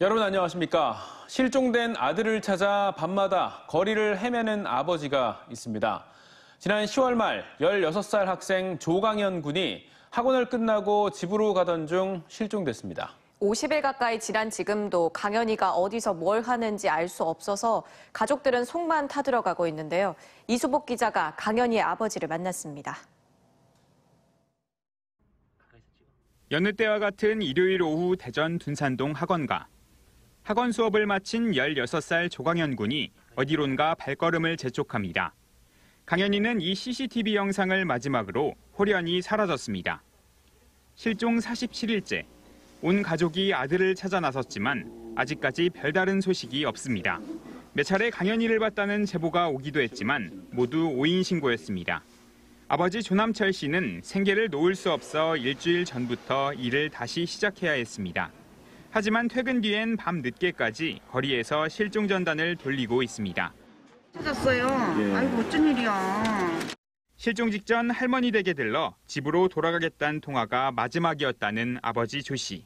여러분 안녕하십니까? 실종된 아들을 찾아 밤마다 거리를 헤매는 아버지가 있습니다. 지난 10월 말 16살 학생 조강현 군이 학원을 끝나고 집으로 가던 중 실종됐습니다. 50일 가까이 지난 지금도 강현이가 어디서 뭘 하는지 알 수 없어서 가족들은 속만 타들어가고 있는데요. 이수복 기자가 강현이의 아버지를 만났습니다. 여느 때와 같은 일요일 오후 대전 둔산동 학원가. 학원 수업을 마친 16살 조강현 군이 어디론가 발걸음을 재촉합니다. 강현이는 이 CCTV 영상을 마지막으로 홀연히 사라졌습니다. 실종 47일째. 온 가족이 아들을 찾아 나섰지만 아직까지 별다른 소식이 없습니다. 몇 차례 강현이를 봤다는 제보가 오기도 했지만 모두 오인 신고였습니다. 아버지 조남철 씨는 생계를 놓을 수 없어 일주일 전부터 일을 다시 시작해야 했습니다. 하지만 퇴근 뒤엔 밤 늦게까지 거리에서 실종 전단을 돌리고 있습니다. 찾았어요. 아이고 어쩐 일이야. 실종 직전 할머니 댁에 들러 집으로 돌아가겠다는 통화가 마지막이었다는 아버지 조 씨.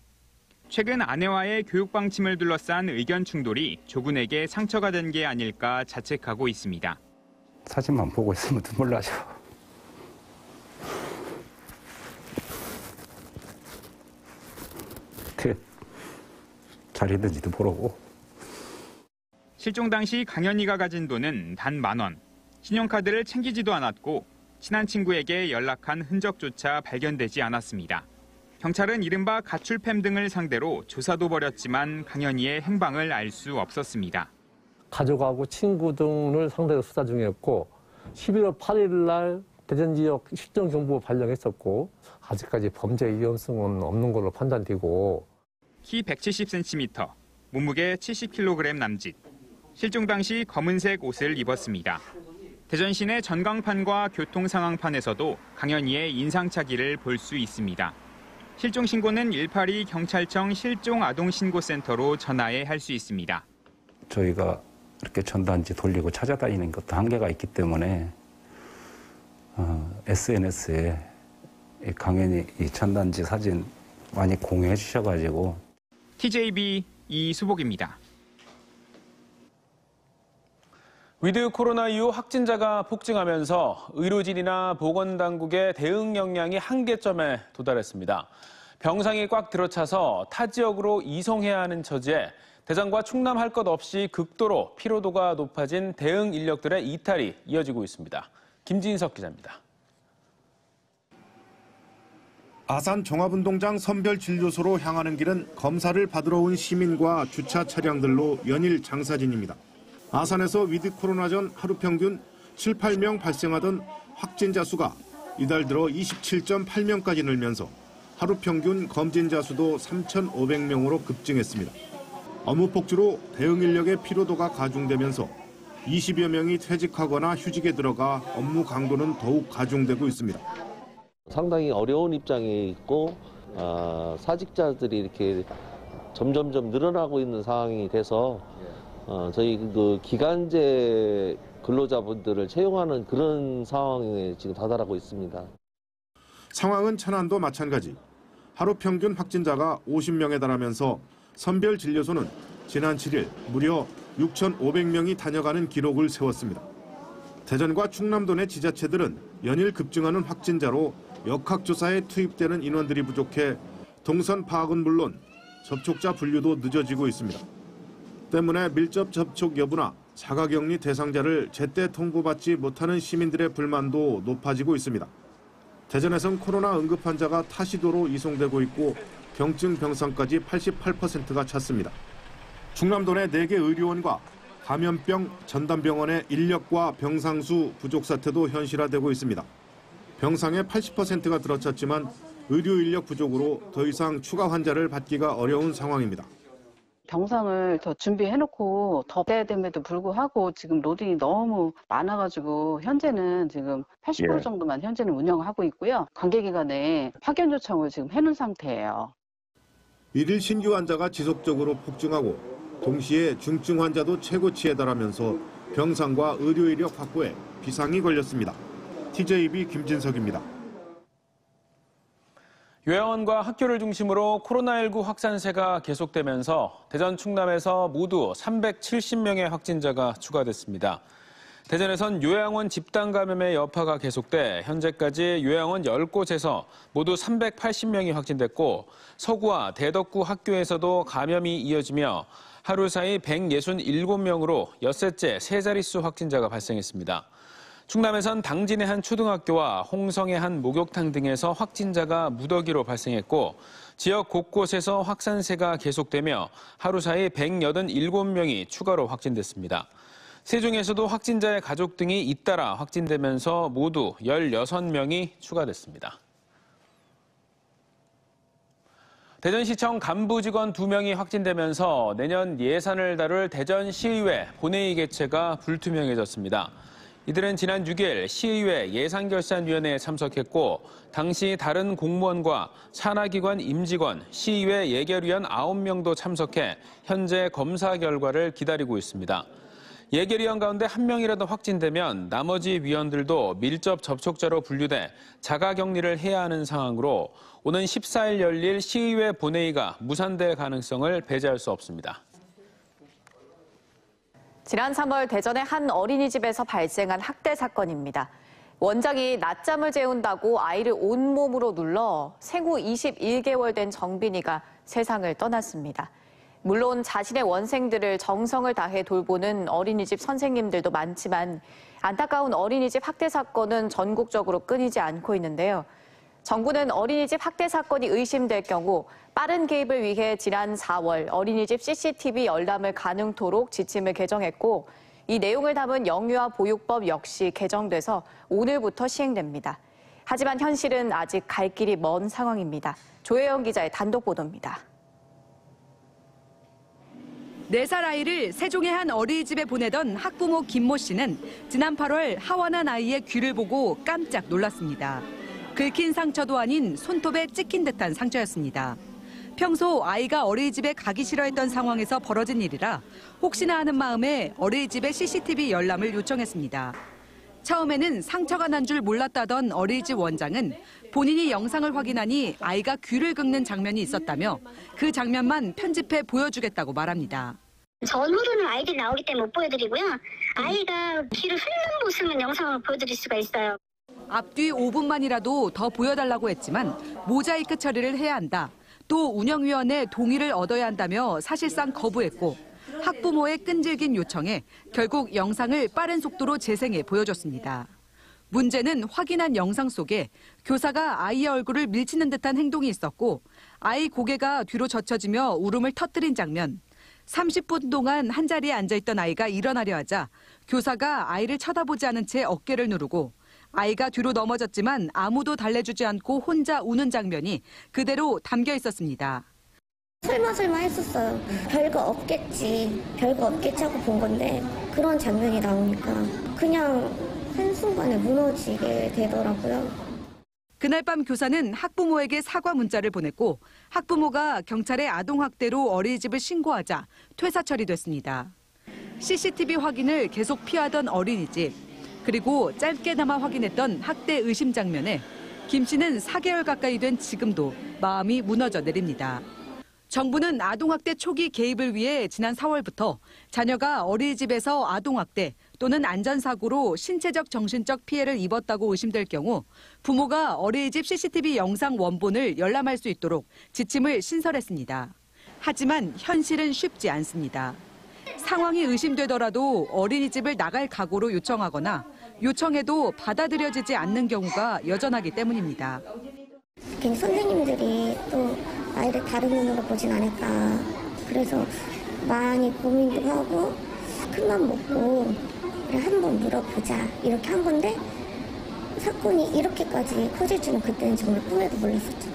최근 아내와의 교육 방침을 둘러싼 의견 충돌이 조군에게 상처가 된 게 아닐까 자책하고 있습니다. 사진만 보고 있으면 눈물 나죠. 어떻게 잘 있는지도 모르고. 실종 당시 강현이가 가진 돈은 단 10,000원. 신용카드를 챙기지도 않았고 친한 친구에게 연락한 흔적조차 발견되지 않았습니다. 경찰은 이른바 가출팸 등을 상대로 조사도 벌였지만 강현이의 행방을 알 수 없었습니다. 가족하고 친구 등을 상대로 수사 중이었고 11월 8일 날 대전 지역 실종 정보 발령했었고 아직까지 범죄 위험성은 없는 걸로 판단되고. 키 170cm, 몸무게 70kg 남짓. 실종 당시 검은색 옷을 입었습니다. 대전 시내 전광판과 교통상황판에서도 강현이의 인상착의를 볼 수 있습니다. 실종 신고는 182 경찰청 실종아동신고센터로 전화해 할 수 있습니다. 저희가 이렇게 전단지 돌리고 찾아다니는 것도 한계가 있기 때문에 SNS에 강현이 이 전단지 사진 많이 공유해 주셔가지고. TJB 이수복입니다. 위드 코로나 이후 확진자가 폭증하면서 의료진이나 보건당국의 대응 역량이 한계점에 도달했습니다. 병상이 꽉 들어차서 타 지역으로 이송해야 하는 처지에 대전과 충남 할 것 없이 극도로 피로도가 높아진 대응 인력들의 이탈이 이어지고 있습니다. 김진석 기자입니다. 아산 종합운동장 선별진료소로 향하는 길은 검사를 받으러 온 시민과 주차 차량들로 연일 장사진입니다. 아산에서 위드 코로나 전 하루 평균 7, 8명 발생하던 확진자 수가 이달 들어 27.8명까지 늘면서 하루 평균 검진자 수도 3,500명으로 급증했습니다. 업무 폭주로 대응 인력의 피로도가 가중되면서 20여 명이 퇴직하거나 휴직에 들어가 업무 강도는 더욱 가중되고 있습니다. 상당히 어려운 입장에 있고 사직자들이 이렇게 점점점 늘어나고 있는 상황이 돼서 저희 그 기간제 근로자분들을 채용하는 그런 상황에 지금 다다르고 있습니다. 상황은 천안도 마찬가지. 하루 평균 확진자가 50명에 달하면서 선별진료소는 지난 7일 무려 6,500명이 다녀가는 기록을 세웠습니다. 대전과 충남도 내 지자체들은 연일 급증하는 확진자로 역학조사에 투입되는 인원들이 부족해 동선 파악은 물론 접촉자 분류도 늦어지고 있습니다. 때문에 밀접 접촉 여부나 자가격리 대상자를 제때 통보받지 못하는 시민들의 불만도 높아지고 있습니다. 대전에선 코로나 응급 환자가 타시도로 이송되고 있고 경증 병상까지 88%가 찼습니다. 충남도 내 4개 의료원과 감염병 전담병원의 인력과 병상수 부족 사태도 현실화되고 있습니다. 병상의 80%가 들어찼지만 의료 인력 부족으로 더 이상 추가 환자를 받기가 어려운 상황입니다. 병상을 더 준비해놓고 더 빼야 됨에도 불구하고 지금 로딩이 너무 많아가지고 현재는 지금 80% 정도만 현재는 운영하고 있고요. 관계기관에 파견 요청을 지금 해놓은 상태예요. 일일 신규 환자가 지속적으로 폭증하고 동시에 중증 환자도 최고치에 달하면서 병상과 의료 인력 확보에 비상이 걸렸습니다. TJB 김진석입니다. 요양원과 학교를 중심으로 코로나19 확산세가 계속되면서 대전, 충남에서 모두 370명의 확진자가 추가됐습니다. 대전에선 요양원 집단 감염의 여파가 계속돼 현재까지 요양원 10곳에서 모두 380명이 확진됐고 서구와 대덕구 학교에서도 감염이 이어지며 하루 사이 167명으로 엿새째 세 자릿수 확진자가 발생했습니다. 충남에선 당진의 한 초등학교와 홍성의 한 목욕탕 등에서 확진자가 무더기로 발생했고 지역 곳곳에서 확산세가 계속되며 하루 사이 187명이 추가로 확진됐습니다. 세종에서도 확진자의 가족 등이 잇따라 확진되면서 모두 16명이 추가됐습니다. 대전시청 간부 직원 2명이 확진되면서 내년 예산을 다룰 대전시의회 본회의 개최가 불투명해졌습니다. 이들은 지난 6일 시의회 예산결산위원회에 참석했고 당시 다른 공무원과 산하기관 임직원, 시의회 예결위원 9명도 참석해 현재 검사 결과를 기다리고 있습니다. 예결위원 가운데 1명이라도 확진되면 나머지 위원들도 밀접 접촉자로 분류돼 자가격리를 해야 하는 상황으로 오는 14일 열릴 시의회 본회의가 무산될 가능성을 배제할 수 없습니다. 지난 3월 대전의 한 어린이집에서 발생한 학대 사건입니다. 원장이 낮잠을 재운다고 아이를 온몸으로 눌러 생후 21개월 된 정빈이가 세상을 떠났습니다. 물론 자신의 원생들을 정성을 다해 돌보는 어린이집 선생님들도 많지만 안타까운 어린이집 학대 사건은 전국적으로 끊이지 않고 있는데요. 정부는 어린이집 학대 사건이 의심될 경우 빠른 개입을 위해 지난 4월 어린이집 CCTV 열람을 가능토록 지침을 개정했고 이 내용을 담은 영유아 보육법 역시 개정돼서 오늘부터 시행됩니다. 하지만 현실은 아직 갈 길이 먼 상황입니다. 조혜영 기자의 단독 보도입니다. 4살 아이를 세종의 한 어린이집에 보내던 학부모 김모 씨는 지난 8월 하원한 아이의 귀를 보고 깜짝 놀랐습니다. 긁힌 상처도 아닌 손톱에 찍힌 듯한 상처였습니다. 평소 아이가 어린이집에 가기 싫어했던 상황에서 벌어진 일이라 혹시나 하는 마음에 어린이집에 CCTV 열람을 요청했습니다. 처음에는 상처가 난 줄 몰랐다던 어린이집 원장은 본인이 영상을 확인하니 아이가 귀를 긁는 장면이 있었다며 그 장면만 편집해 보여주겠다고 말합니다. 전후로는 아이들이 나오기 때문에 못 보여드리고요. 아이가 귀를 훑는 모습은 영상으로 보여드릴 수가 있어요. 앞뒤 5분만이라도 더 보여달라고 했지만 모자이크 처리를 해야 한다. 또 운영위원회 동의를 얻어야 한다며 사실상 거부했고 학부모의 끈질긴 요청에 결국 영상을 빠른 속도로 재생해 보여줬습니다. 문제는 확인한 영상 속에 교사가 아이의 얼굴을 밀치는 듯한 행동이 있었고 아이 고개가 뒤로 젖혀지며 울음을 터뜨린 장면. 30분 동안 한자리에 앉아있던 아이가 일어나려 하자 교사가 아이를 쳐다보지 않은 채 어깨를 누르고 아이가 뒤로 넘어졌지만 아무도 달래주지 않고 혼자 우는 장면이 그대로 담겨 있었습니다. 설마 했었어요. 별거 없겠지 하고 본 건데 그런 장면이 나오니까 그냥 한순간에 무너지게 되더라고요. 그날 밤 교사는 학부모에게 사과 문자를 보냈고 학부모가 경찰에 아동학대로 어린이집을 신고하자 퇴사 처리됐습니다. CCTV 확인을 계속 피하던 어린이집. 그리고 짧게나마 확인했던 학대 의심 장면에 김 씨는 4개월 가까이 된 지금도 마음이 무너져 내립니다. 정부는 아동학대 초기 개입을 위해 지난 4월부터 자녀가 어린이집에서 아동학대 또는 안전사고로 신체적 정신적 피해를 입었다고 의심될 경우 부모가 어린이집 CCTV 영상 원본을 열람할 수 있도록 지침을 신설했습니다. 하지만 현실은 쉽지 않습니다. 상황이 의심되더라도 어린이집을 나갈 각오로 요청하거나 요청해도 받아들여지지 않는 경우가 여전하기 때문입니다. 선생님들이 또 아이를 다른 눈으로 보진 않을까. 그래서 많이 고민도 하고 큰맘 먹고 그래 한번 물어보자 이렇게 한 건데 사건이 이렇게까지 커질 줄은 그때는 정말 꿈에도 몰랐었죠.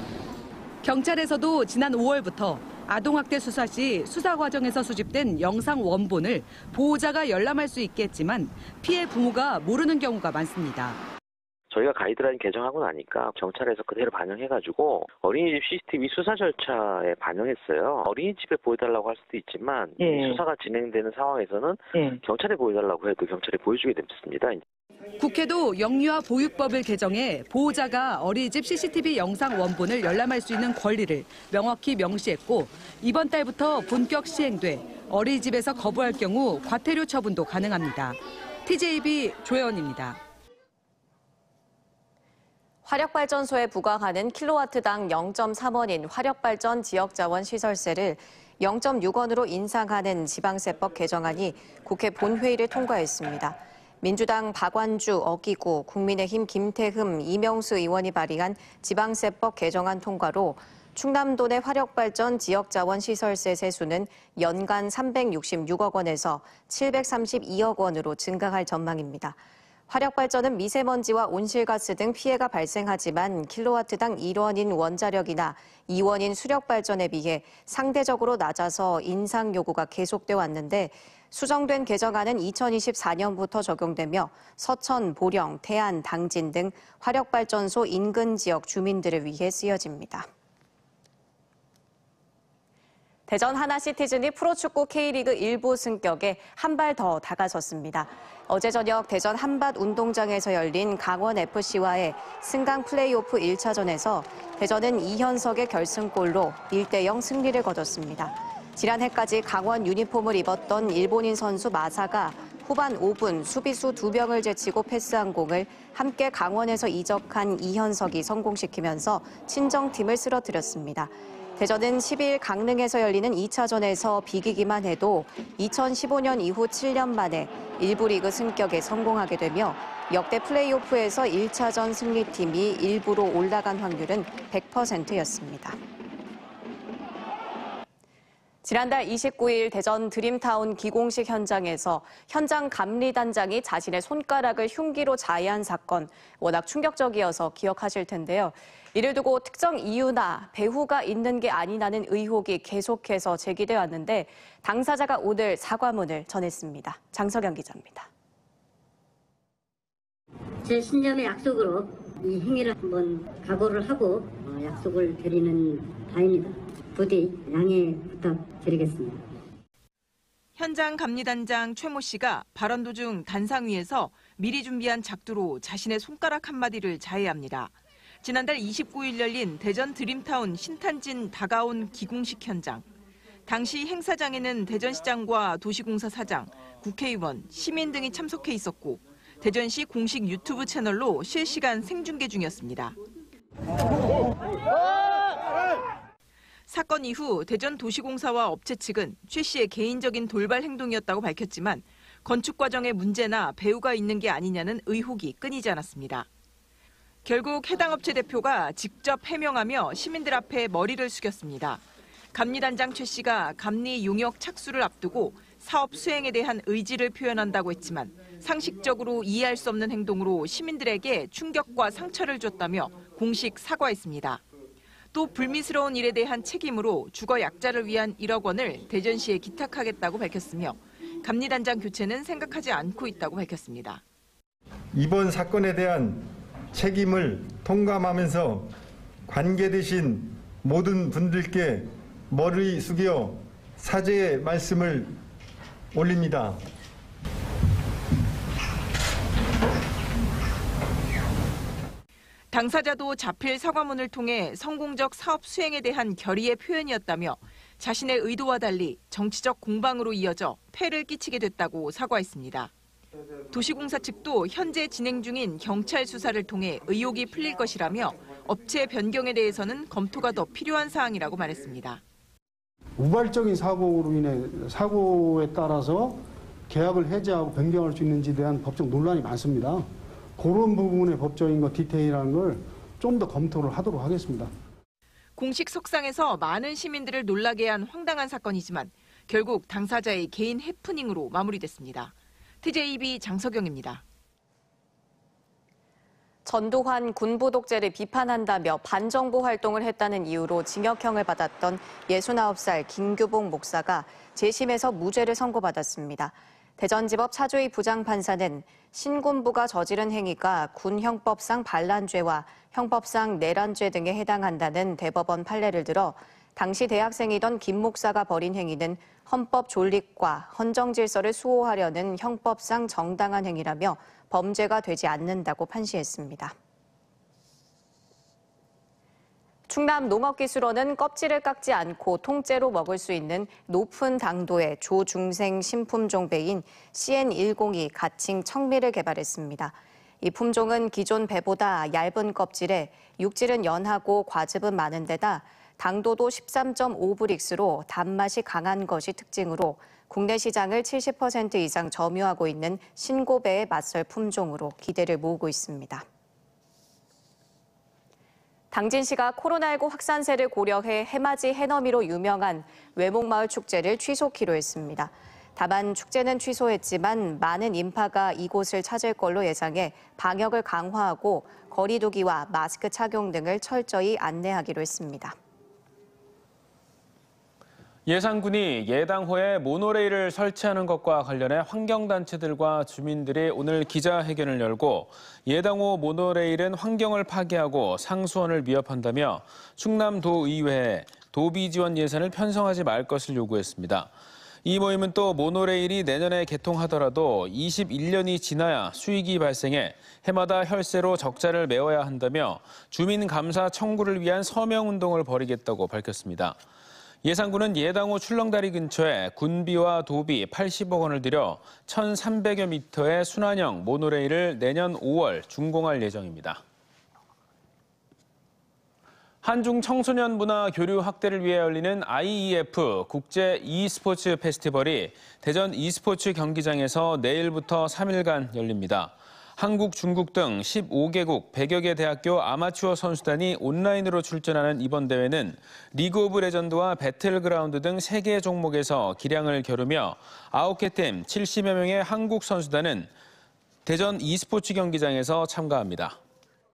경찰에서도 지난 5월부터 아동학대 수사 시 수사 과정에서 수집된 영상 원본을 보호자가 열람할 수 있게 했지만 피해 부모가 모르는 경우가 많습니다. 저희가 가이드라인 개정하고 나니까 경찰에서 그대로 반영해가지고 어린이집 CCTV 수사 절차에 반영했어요. 어린이집에 보여달라고 할 수도 있지만 수사가 진행되는 상황에서는 경찰에 보여달라고 해도 경찰에 보여주게 됐습니다. 국회도 영유아 보육법을 개정해 보호자가 어린이집 CCTV 영상 원본을 열람할 수 있는 권리를 명확히 명시했고 이번 달부터 본격 시행돼 어린이집에서 거부할 경우 과태료 처분도 가능합니다. TJB 조혜원입니다. 화력발전소에 부과하는 킬로와트당 0.3원인 화력발전 지역자원 시설세를 0.6원으로 인상하는 지방세법 개정안이 국회 본회의를 통과했습니다. 민주당 박완주, 어기구, 국민의힘 김태흠, 이명수 의원이 발의한 지방세법 개정안 통과로 충남도 내 화력발전 지역자원시설세 세수는 연간 366억 원에서 732억 원으로 증가할 전망입니다. 화력발전은 미세먼지와 온실가스 등 피해가 발생하지만 킬로와트당 1원인 원자력이나 2원인 수력발전에 비해 상대적으로 낮아서 인상 요구가 계속돼 왔는데 수정된 개정안은 2024년부터 적용되며 서천, 보령, 태안, 당진 등 화력발전소 인근 지역 주민들을 위해 쓰여집니다. 대전 하나시티즌이 프로축구 K리그 1부 승격에 한 발 더 다가섰습니다. 어제 저녁 대전 한밭 운동장에서 열린 강원FC와의 승강 플레이오프 1차전에서 대전은 이현석의 결승골로 1대0 승리를 거뒀습니다. 지난해까지 강원 유니폼을 입었던 일본인 선수 마사가 후반 5분 수비수 2명을 제치고 패스한 공을 함께 강원에서 이적한 이현석이 성공시키면서 친정팀을 쓰러뜨렸습니다. 대전은 12일 강릉에서 열리는 2차전에서 비기기만 해도 2015년 이후 7년 만에 1부 리그 승격에 성공하게 되며 역대 플레이오프에서 1차전 승리팀이 1부로 올라간 확률은 100%였습니다. 지난달 29일 대전 드림타운 기공식 현장에서 현장 감리단장이 자신의 손가락을 흉기로 자해한 사건, 워낙 충격적이어서 기억하실 텐데요. 이를 두고 특정 이유나 배후가 있는 게 아니라는 의혹이 계속해서 제기돼 왔는데 당사자가 오늘 사과문을 전했습니다. 장석영 기자입니다. 제 신념의 약속으로 이 행위를 한번 각오를 하고 약속을 드리는 바입니다. 부디 양해 부탁드리겠습니다. 현장 감리단장 최모 씨가 발언 도중 단상위에서 미리 준비한 작두로 자신의 손가락 한마디를 자해합니다. 지난달 29일 열린 대전 드림타운 신탄진 다가온 기공식 현장. 당시 행사장에는 대전시장과 도시공사 사장, 국회의원, 시민 등이 참석해 있었고 대전시 공식 유튜브 채널로 실시간 생중계 중이었습니다. 사건 이후 대전 도시공사와 업체 측은 최 씨의 개인적인 돌발 행동이었다고 밝혔지만 건축 과정에 문제나 배후가 있는 게 아니냐는 의혹이 끊이지 않았습니다. 결국 해당 업체 대표가 직접 해명하며 시민들 앞에 머리를 숙였습니다. 감리단장 최 씨가 감리 용역 착수를 앞두고 사업 수행에 대한 의지를 표현한다고 했지만 상식적으로 이해할 수 없는 행동으로 시민들에게 충격과 상처를 줬다며 공식 사과했습니다. 또 불미스러운 일에 대한 책임으로 주거 약자를 위한 1억 원을 대전시에 기탁하겠다고 밝혔으며 감리단장 교체는 생각하지 않고 있다고 밝혔습니다. 이번 사건에 대한 책임을 통감하면서 관계되신 모든 분들께 머리 숙여 사죄의 말씀을 올립니다. 당사자도 자필 사과문을 통해 성공적 사업 수행에 대한 결의의 표현이었다며 자신의 의도와 달리 정치적 공방으로 이어져 폐를 끼치게 됐다고 사과했습니다. 도시공사 측도 현재 진행 중인 경찰 수사를 통해 의혹이 풀릴 것이라며 업체 변경에 대해서는 검토가 더 필요한 사항이라고 말했습니다. 우발적인 사고에 따라서 계약을 해지하고 변경할 수 있는지에 대한 법적 논란이 많습니다. 그런 부분의 법적인 디테일한 걸 좀 더 검토를 하도록 하겠습니다. 공식 석상에서 많은 시민들을 놀라게 한 황당한 사건이지만 결국 당사자의 개인 해프닝으로 마무리됐습니다. TJB 장석영입니다. 전두환 군부 독재를 비판한다며 반정부 활동을 했다는 이유로 징역형을 받았던 69살 김규봉 목사가 재심에서 무죄를 선고받았습니다. 대전지법 차주희 부장판사는 신군부가 저지른 행위가 군형법상 반란죄와 형법상 내란죄 등에 해당한다는 대법원 판례를 들어 당시 대학생이던 김 목사가 벌인 행위는 헌법 존립과 헌정질서를 수호하려는 형법상 정당한 행위라며 범죄가 되지 않는다고 판시했습니다. 충남 농업기술원은 껍질을 깎지 않고 통째로 먹을 수 있는 높은 당도의 조중생 신품종 배인 CN102 가칭 청미를 개발했습니다. 이 품종은 기존 배보다 얇은 껍질에 육질은 연하고 과즙은 많은 데다 당도도 13.5브릭스로 단맛이 강한 것이 특징으로 국내 시장을 70% 이상 점유하고 있는 신고배의 맛설 품종으로 기대를 모으고 있습니다. 당진시가 코로나19 확산세를 고려해 해맞이 해넘이로 유명한 외목마을 축제를 취소키로 했습니다. 다만 축제는 취소했지만 많은 인파가 이곳을 찾을 걸로 예상해 방역을 강화하고 거리 두기와 마스크 착용 등을 철저히 안내하기로 했습니다. 예산군이 예당호에 모노레일을 설치하는 것과 관련해 환경단체들과 주민들이 오늘 기자회견을 열고 예당호 모노레일은 환경을 파괴하고 상수원을 위협한다며 충남도의회에 도비 지원 예산을 편성하지 말 것을 요구했습니다. 이 모임은 또 모노레일이 내년에 개통하더라도 21년이 지나야 수익이 발생해 해마다 혈세로 적자를 메워야 한다며 주민 감사 청구를 위한 서명운동을 벌이겠다고 밝혔습니다. 예산군은 예당호 출렁다리 근처에 군비와 도비 80억 원을 들여 1,300여 미터의 순환형 모노레일을 내년 5월 준공할 예정입니다. 한중 청소년 문화 교류 확대를 위해 열리는 IEF 국제 e스포츠 페스티벌이 대전 e스포츠 경기장에서 내일부터 3일간 열립니다. 한국, 중국 등 15개국 100여 개 대학교 아마추어 선수단이 온라인으로 출전하는 이번 대회는 리그 오브 레전드와 배틀그라운드 등 3개 종목에서 기량을 겨루며 9개 팀 70여 명의 한국 선수단은 대전 e스포츠 경기장에서 참가합니다.